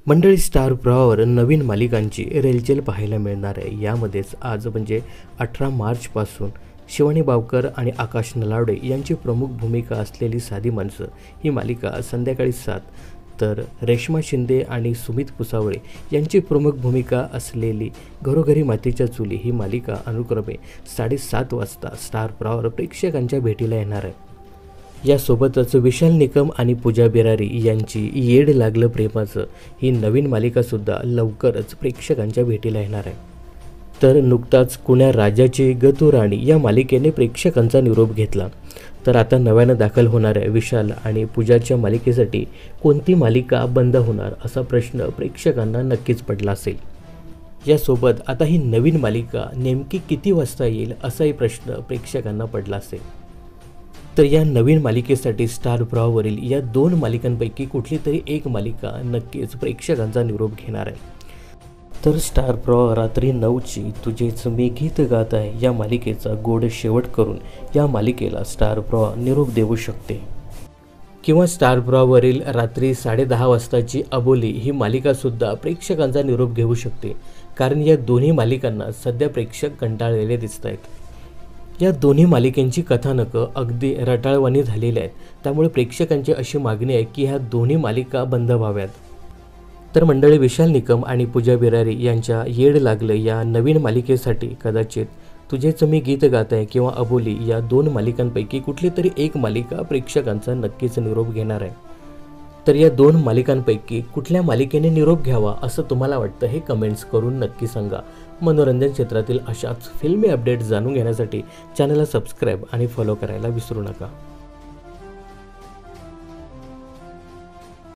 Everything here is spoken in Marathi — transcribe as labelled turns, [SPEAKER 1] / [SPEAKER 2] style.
[SPEAKER 1] मंडळी, स्टार प्रवाहावर नवीन मालिकांची रेलचेल पाहायला मिळणार आहे। यामध्येच आज म्हणजे 18 मार्चपासून शिवानी बावकर आणि आकाश नलावडे यांची प्रमुख भूमिका असलेली साधी माणसं ही मालिका संध्याकाळी 7, तर रेश्मा शिंदे आणि सुमित पुसावळे यांची प्रमुख भूमिका असलेली घरोघरी मातीच्या चुली ही मालिका अनुक्रमे 7:30 वाजता स्टार प्रवाहावर प्रेक्षकांच्या भेटीला येणार आहे। यासोबतच विशाल निकम आणि पूजा बिरारी यांची येड लागलं प्रेमाचं ही नवीन मालिकासुद्धा लवकरच प्रेक्षकांच्या भेटीला येणार आहे। तर नुकताच कुण्या राजाची गतू राणी या मालिकेने प्रेक्षकांचा निरोप घेतला, तर आता नव्यानं दाखल होणाऱ्या विशाल आणि पूजाच्या मालिकेसाठी कोणती मालिका बंद होणार असा प्रश्न प्रेक्षकांना नक्कीच पडला असेल। यासोबत आता ही नवीन मालिका नेमकी किती वाजता येईल असाही प्रश्न प्रेक्षकांना पडला असेल। तर या नवीन मालिकेसाठी स्टार प्रवाहावरील या 2 मालिकांपैकी कुठली तरी एक मालिका नक्कीच प्रेक्षकांचा निरोप घेणार आहे। तर स्टार प्रवाह रात्री 9ची तुझेच मी गीत गात आहे या मालिकेचा गोड शेवट करून या मालिकेला स्टार प्रवाह निरोप देऊ शकते, किंवा स्टार प्रवाहावरील रात्री 10:30 वाजताची अबोली ही मालिकासुद्धा प्रेक्षकांचा निरोप घेऊ शकते, कारण या दोन्ही मालिकांना सध्या प्रेक्षक कंटाळलेले दिसत आहेत। या दोन्ही मालिकेंची कथानकं अगदी रटाळवाणी झालेली आहेत, त्यामुळे प्रेक्षकांची अशी मागणी आहे की ह्या दोन्ही मालिका बंद व्हाव्यात। तर मंडळी, विशाल निकम आणि पूजा बिरारी यांच्या येड लागलं या नवीन मालिकेसाठी कदाचित तुझेच मी गीत गात आहे किंवा अबोली या 2 मालिकांपैकी कुठली तरी एक मालिका प्रेक्षकांचा नक्कीच निरोप घेणार आहे। तर या 2 मालिकांपैकी कुठल्या मालिकेने निरोप घ्यावा असं तुम्हाला वाटतं हे कमेंट्स करून नक्की सांगा। मनोरंजन क्षेत्रातील अशाच फिल्मी अपडेट्स जाणून घेण्यासाठी चॅनलला सबस्क्राईब आणि फॉलो करायला विसरू नका।